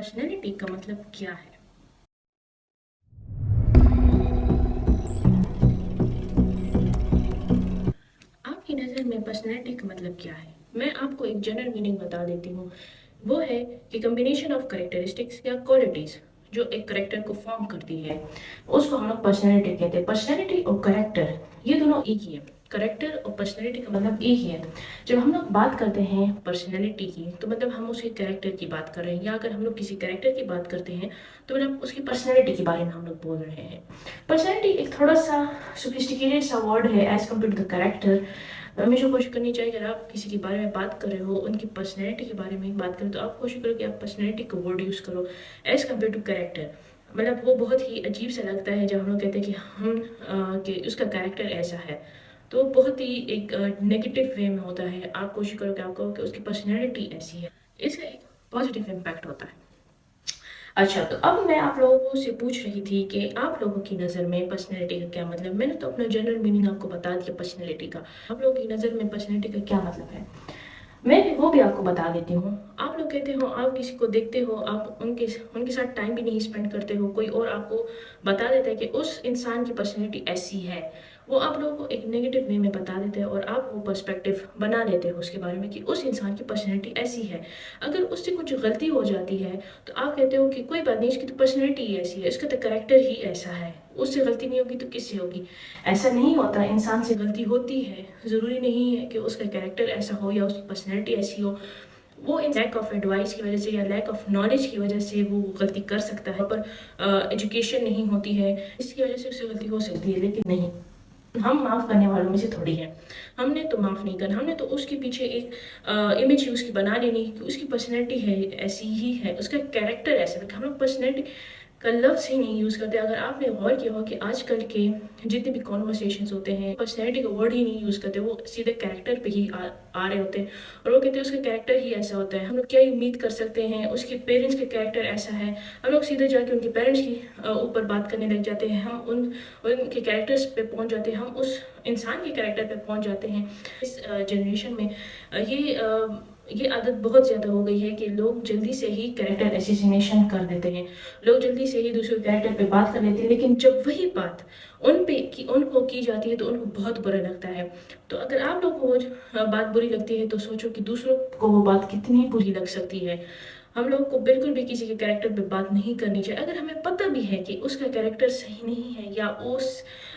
Personality का मतलब क्या है? आपकी नज़र में पर्सनैलिटी का मतलब क्या है? मैं आपको एक जनरल मीनिंग बता देती हूँ। वो है कि कॉम्बिनेशन ऑफ कैरेक्टरिस्टिक्स या क्वालिटीज़ जो एक करेक्टर को फॉर्म करती है, उसको हम लोग पर्सनैलिटी कहते हैं। पर्सनैलिटी और करेक्टर ये दोनों एक ही है। करेक्टर और पर्सनैलिटी का मतलब एक ही है। जब हम लोग बात करते हैं पर्सनैलिटी की, तो मतलब हम उसके कैरेक्टर की बात कर रहे हैं, या अगर हम लोग किसी कैरेक्टर की बात करते हैं तो मतलब उसकी पर्सनैलिटी के बारे में हम लोग बोल रहे हैं। पर्सनैलिटी एक थोड़ा सा सोफिस्टिकेटेड सा वर्ड है as compare to the character. हमेशा कोशिश करनी चाहिए, अगर आप किसी के बारे में बात कर रहे हो, उनकी पर्सनैलिटी के बारे में बात करें, तो आप कोशिश करो कि आप पर्सनैलिटी का वर्ड यूज़ करो एज कम्पेयर टू कैरेक्टर। मतलब वो बहुत ही अजीब सा लगता है जब हम लोग कहते हैं कि कि उसका कैरेक्टर ऐसा है, तो बहुत ही एक नेगेटिव वे में होता है। आप कोशिश करो कि आप कहो कि उसकी पर्सनैलिटी ऐसी है, इसका एक पॉजिटिव इम्पैक्ट होता है। अच्छा, तो अब मैं आप लोगों से पूछ रही थी कि आप लोगों की नज़र में पर्सनैलिटी का क्या मतलब? मैंने तो अपना जनरल मीनिंग आपको बता दिया पर्सनैलिटी का। आप लोगों की नज़र में पर्सनैलिटी का क्या मतलब है? मैं भी वो भी आपको बता देती हूँ। आप लोग कहते हो, आप किसी को देखते हो, आप उनके उनके साथ टाइम भी नहीं स्पेंड करते हो, कोई और आपको बता देता है कि उस इंसान की पर्सनैलिटी ऐसी है। वो आप लोगों को एक नेगेटिव वे में बता देते हैं और आप वो पर्सपेक्टिव बना लेते हो उसके बारे में कि उस इंसान की पर्सनैलिटी ऐसी है। अगर उससे कुछ गलती हो जाती है तो आप कहते हो कि कोई बात नहीं, इसकी तो पर्सनैलिटी ही ऐसी है, इसका तो कैरेक्टर ही ऐसा है, उससे गलती नहीं होगी तो किससे होगी? ऐसा नहीं होता, इंसान से गलती होती है। ज़रूरी नहीं है कि उसका कैरेक्टर ऐसा हो या उसकी पर्सनैलिटी ऐसी हो। वो इन लैक ऑफ एडवाइस की वजह से या लैक ऑफ नॉलेज की वजह से वो गलती कर सकता है, पर एजुकेशन नहीं होती है, इसकी वजह से उससे गलती हो सकती है। लेकिन नहीं, हम माफ़ करने वालों में से थोड़ी हैं। हमने तो माफ़ नहीं करना, हमने तो उसके पीछे एक इमेज ही उसकी बना लेनी कि उसकी पर्सनैलिटी है ऐसी ही है, उसका कैरेक्टर ऐसा है। हम लोग पर्सनैलिटी का लफ्ज़ ही नहीं यूज़ करते। अगर आपने गौर किया हो कि आजकल के जितने भी कॉन्वर्सेशंस होते हैं, पर्सनैलिटी का वर्ड ही नहीं यूज़ करते, वो सीधे कैरेक्टर पे ही आ रहे होते हैं और वो कहते हैं उसका कैरेक्टर ही ऐसा होता है। हम लोग क्या ही उम्मीद कर सकते हैं, उसके पेरेंट्स का कैरेक्टर ऐसा है। हम लोग सीधे जाके उनके पेरेंट्स की ऊपर बात करने लग जाते हैं। हम उनके कैरेक्टर्स पे पहुंच जाते हैं, हम उस इंसान के कैरेक्टर पे पहुंच जाते हैं। इस जनरेशन में ये आदत बहुत ज़्यादा हो गई है कि लोग जल्दी से ही कैरेक्टर एसेसिनेशन कर देते हैं। लोग जल्दी से ही दूसरे कैरेक्टर पे बात कर लेते हैं, लेकिन जब वही बात उनको की जाती है तो उनको बहुत बुरा लगता है। तो अगर आप लोगों को वो बात बुरी लगती है, तो सोचो कि दूसरों को वो बात कितनी बुरी लग सकती है। हम लोग को बिल्कुल भी किसी के कैरेक्टर पे बात नहीं करनी चाहिए। अगर हमें पता भी है कि उसका कैरेक्टर सही नहीं है, या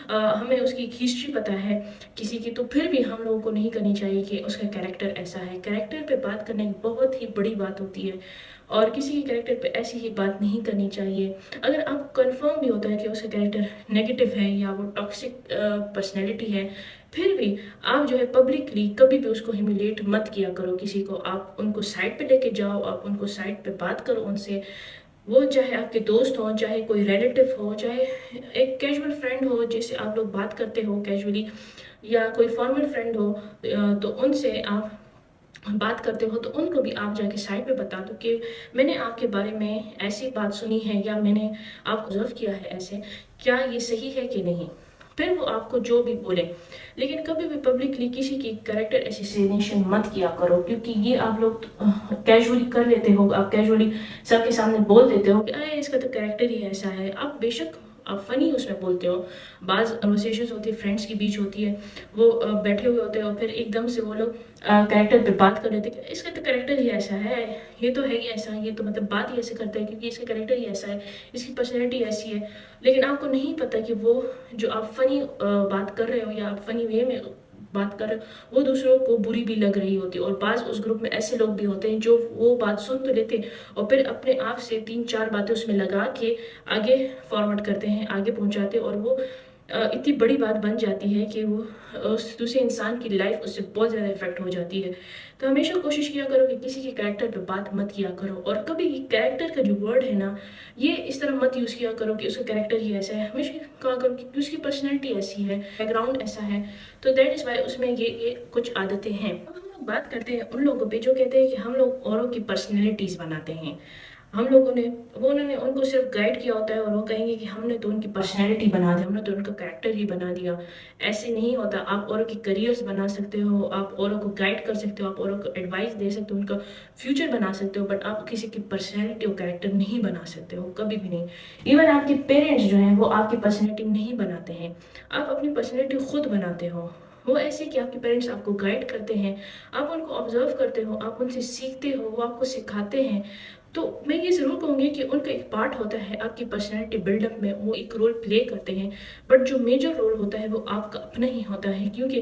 हमें उसकी एक हिस्ट्री पता है किसी की, तो फिर भी हम लोगों को नहीं करनी चाहिए कि उसका कैरेक्टर ऐसा है। कैरेक्टर पे बात करना एक बहुत ही बड़ी बात होती है और किसी के कैरेक्टर पे ऐसी ही बात नहीं करनी चाहिए। अगर आपको कंफर्म भी होता है कि उसका कैरेक्टर नेगेटिव है या वो टॉक्सिक पर्सनैलिटी है, फिर भी आप जो है पब्लिकली कभी भी उसको ह्यूमिलिएट मत किया करो किसी को। आप उनको साइड पे लेके जाओ, आप उनको साइड पे बात करो उनसे। वो चाहे आपके दोस्त हों, चाहे कोई रिलेटिव हो, चाहे एक कैजुअल फ्रेंड हो जिससे आप लोग बात करते हो कैजुअली, या कोई फॉर्मल फ्रेंड हो, तो उनसे आप बात करते हो तो उनको भी आप जाके साइड पे बता दो कि मैंने आपके बारे में ऐसी बात सुनी है, या मैंने आपको ऑब्जर्व किया है ऐसे, क्या ये सही है कि नहीं? फिर वो आपको जो भी बोले, लेकिन कभी भी पब्लिकली किसी की कैरेक्टर एसेसिनेशन मत किया करो, क्योंकि ये आप लोग कैजुअली कर लेते हो। आप कैजुअली सबके सामने बोल देते हो कि अरे इसका तो कैरेक्टर ही ऐसा है। आप बेशक आप फ़नी उसमें बोलते हो। बाज़ कन्वर्सेशंस होती है, फ्रेंड्स के बीच होती है, वो बैठे हुए होते हैं और फिर एकदम से वो लोग कैरेक्टर पे बात कर लेते हैं कि इसका तो कैरेक्टर ही ऐसा है, ये तो है ही ऐसा, ये तो मतलब बात ही ऐसे करता है क्योंकि इसका कैरेक्टर ही ऐसा है, इसकी पर्सनैलिटी ऐसी है। लेकिन आपको नहीं पता कि वो जो आप फ़नी बात कर रहे हो या आप फ़नी वे में बात कर रहे हो, वो दूसरों को बुरी भी लग रही होती है। और बाज़ उस ग्रुप में ऐसे लोग भी होते हैं जो वो बात सुन तो लेते हैं और फिर अपने आप से 3-4 बातें उसमें लगा के आगे फॉरवर्ड करते हैं, आगे पहुँचाते हैं, और वो इतनी बड़ी बात बन जाती है कि वो उस दूसरे इंसान की लाइफ उससे बहुत ज़्यादा इफ़ेक्ट हो जाती है। तो हमेशा कोशिश किया करो कि किसी के कैरेक्टर पे बात मत किया करो, और कभी कैरेक्टर का जो वर्ड है ना, ये इस तरह मत यूज़ किया करो कि उसका कैरेक्टर ही ऐसा है। हमेशा कहा करो कि उसकी पर्सनैलिटी ऐसी है, बैकग्राउंड ऐसा है, तो दैट इज़ वाई उसमें ये कुछ आदतें हैं। अब हम लोग बात करते हैं उन लोगों पे जो कहते हैं कि हम लोग औरों की पर्सनैलिटीज़ बनाते हैं। हम लोगों ने वो उन्होंने उनको सिर्फ गाइड किया होता है और वो कहेंगे कि हमने तो उनकी पर्सनैलिटी बना दी, हमने तो उनका कैरेक्टर ही बना दिया। ऐसे नहीं होता। आप औरों के करियर्स बना सकते हो, आप औरों को गाइड कर सकते हो, आप औरों को एडवाइस दे सकते हो, उनका फ्यूचर बना सकते हो, बट आप किसी की पर्सनैलिटी और कैरेक्टर नहीं बना सकते हो, कभी भी नहीं। इवन आपके पेरेंट्स जो हैं वो आपकी पर्सनैलिटी नहीं बनाते हैं, आप अपनी पर्सनैलिटी खुद बनाते हो। वो ऐसे कि आपके पेरेंट्स आपको गाइड करते हैं, आप उनको ऑब्जर्व करते हो, आप उनसे सीखते हो, वो आपको सिखाते हैं। तो मैं ये ज़रूर कहूँगी कि उनका एक पार्ट होता है आपकी पर्सनैलिटी बिल्डअप में, वो एक रोल प्ले करते हैं, बट जो मेजर रोल होता है वो आपका अपना ही होता है। क्योंकि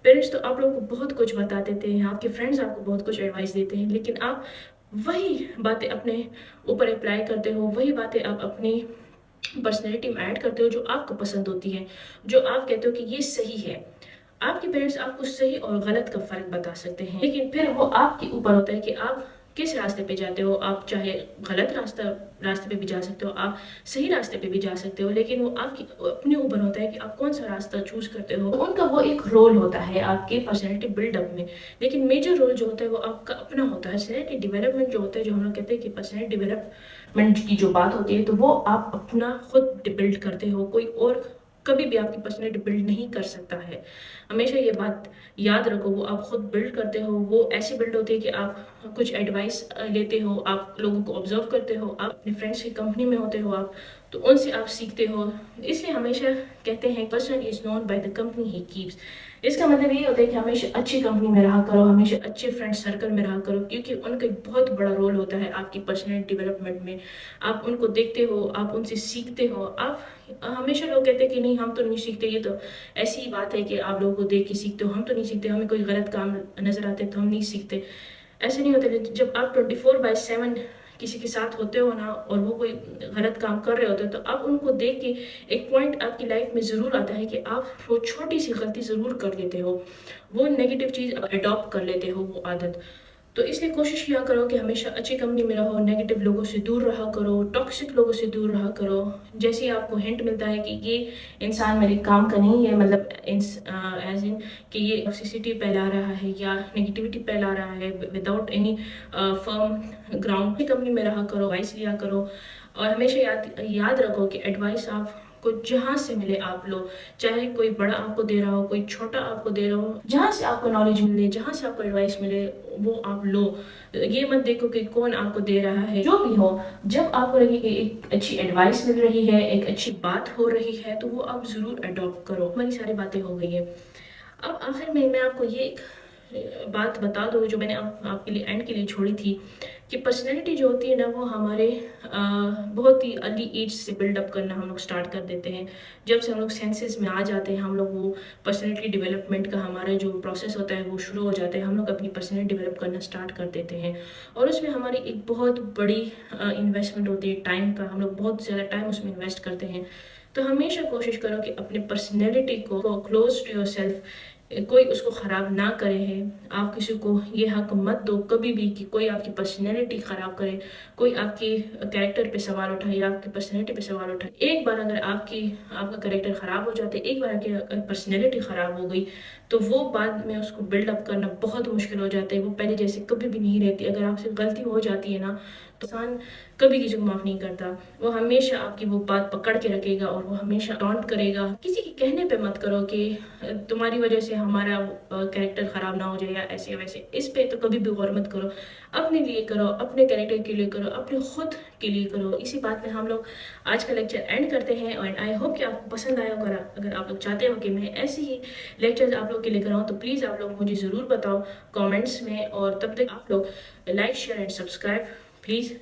पेरेंट्स तो आप लोगों को बहुत कुछ बता देते हैं, आपके फ्रेंड्स आपको बहुत कुछ एडवाइस देते हैं, लेकिन आप वही बातें अपने ऊपर अप्लाई करते हो, वही बातें आप अपनी पर्सनैलिटी में ऐड करते हो जो आपको पसंद होती है, जो आप कहते हो कि ये सही है। आपके पेरेंट्स आपको सही और गलत का फ़र्क बता सकते हैं, लेकिन फिर वो आपके ऊपर होता है कि आप किस रास्ते पे जाते हो। आप चाहे गलत रास्ते पे भी जा सकते हो, आप सही रास्ते पे भी जा सकते हो, लेकिन वो आपकी अपने ऊपर होता है कि आप कौन सा रास्ता चूज़ करते हो। तो उनका वो एक रोल होता है आपके पर्सनैलिटी बिल्डअप में, लेकिन मेजर रोल जो होता है वो आपका अपना होता है। पर्सनैलिटी डेवलपमेंट जो होता है, जो हम लोग कहते हैं कि पर्सनैलिटी डेवलपमेंट की जो बात होती है, तो वो आप अपना खुद बिल्ड करते हो, कोई और कभी भी आपकी पर्सनैलिटी बिल्ड नहीं कर सकता है। हमेशा ये बात याद रखो, वो आप खुद बिल्ड करते हो, वो ऐसी बिल्ड होती है कि आप कुछ एडवाइस लेते हो, आप लोगों को ऑब्जर्व करते हो, आप अपने फ्रेंड्स की कंपनी में होते हो, आप तो उनसे आप सीखते हो। इसलिए हमेशा कहते हैं person is known by the company he keeps. इसका मतलब ये होता है कि हमेशा अच्छी कंपनी में रहा करो, हमेशा अच्छे फ्रेंड सर्कल में रहा करो, क्योंकि उनका एक बहुत बड़ा रोल होता है आपकी पर्सनैलिटी डेवलपमेंट में। आप उनको देखते हो, आप उनसे सीखते हो। आप हमेशा लोग कहते हैं कि नहीं हम तो नहीं सीखते, ये तो ऐसी ही बात है कि आप लोगों को देख के सीखते हो, हम तो नहीं सीखते, हमें कोई गलत काम नजर आते तो हम नहीं सीखते। ऐसे नहीं होता। जब आप 24/7 किसी के साथ होते हो ना, और वो कोई गलत काम कर रहे होते हो, तो आप उनको देख के एक पॉइंट आपकी लाइफ में ज़रूर आता है कि आप वो छोटी सी गलती ज़रूर कर लेते हो, वो नेगेटिव चीज़ अडॉप्ट कर लेते हो, वो आदत। तो इसलिए कोशिश किया करो कि हमेशा अच्छी कंपनी में रहो, नेगेटिव लोगों से दूर रहा करो, टॉक्सिक लोगों से दूर रहा करो। जैसे ही आपको हिंट मिलता है कि ये इंसान मेरे काम का नहीं है, मतलब एज इन कि ये टॉक्सिसिटी फैला रहा है या नेगेटिविटी फैला रहा है विदाउट एनी फर्म ग्राउंड, की कंपनी में रहा करो, एडवाइस लिया करो। और हमेशा याद रखो कि एडवाइस आप को जहाँ से मिले आप लो, चाहे कोई बड़ा आपको दे रहा हो, कोई छोटा आपको दे रहा हो, जहाँ से आपको नॉलेज मिले, जहाँ से आपको एडवाइस मिले, वो आप लो। ये मत देखो कि कौन आपको दे रहा है। जो भी हो, जब आपको लगे कि एक अच्छी एडवाइस मिल रही है, एक अच्छी बात हो रही है, तो वो आप ज़रूर अडॉप्ट करो। हमारी सारी बातें हो गई है। अब आखिर में मैं आपको ये एक बात बता दूँ जो मैंने आपके लिए एंड के लिए छोड़ी थी, कि पर्सनैलिटी जो होती है ना, वो हमारे बहुत ही अर्ली एज से बिल्डअप करना हम लोग स्टार्ट कर देते हैं। जब से हम लोग सेंसेस में आ जाते हैं, हम लोग वो पर्सनैलिटी डेवलपमेंट का हमारा जो प्रोसेस होता है वो शुरू हो जाता है। हम लोग अपनी पर्सनैलिटी डेवलप करना स्टार्ट कर देते हैं, और उसमें हमारी एक बहुत बड़ी इन्वेस्टमेंट होती है टाइम का। हम लोग बहुत ज़्यादा टाइम उसमें इन्वेस्ट करते हैं। तो हमेशा कोशिश करो कि अपने पर्सनैलिटी को क्लोज टू योर सेल्फ, कोई उसको ख़राब ना करे है। आप किसी को ये हक मत दो कभी भी कि कोई आपकी पर्सनैलिटी ख़राब करे, कोई आपके कैरेक्टर पे सवाल उठाए या आपकी पर्सनैलिटी पे सवाल उठाए। एक बार अगर आपका कैरेक्टर ख़राब हो जाता है, एक बार आपकी पर्सनैलिटी ख़राब हो गई, तो वो बाद में उसको बिल्डअप करना बहुत मुश्किल हो जाता है। वो पहले जैसे कभी भी नहीं रहती। अगर आपसे गलती हो जाती है ना, तो इंसान कभी किसी को माफ़ नहीं करता। वो हमेशा आपकी वो बात पकड़ के रखेगा और वो हमेशा टॉन्ट करेगा। किसी के कहने पे मत करो कि तुम्हारी वजह से हमारा कैरेक्टर ख़राब ना हो जाए या ऐसे वैसे, इस पे तो कभी भी गौर मत करो। अपने लिए करो, अपने कैरेक्टर के लिए करो, अपने खुद के लिए करो। इसी बात में हम लोग आज का लेक्चर एंड करते हैं, और आई होप कि आपको पसंद आया होगा। अगर आप लोग चाहते हो कि मैं ऐसे ही लेक्चर्स आप लोग के लिए कराऊँ, तो प्लीज़ आप लोग मुझे ज़रूर बताओ कमेंट्स में। और तब तक आप लोग like share and subscribe please.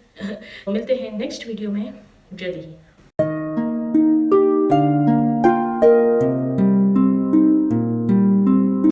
मिलते हैं नेक्स्ट वीडियो में जल्दी ही।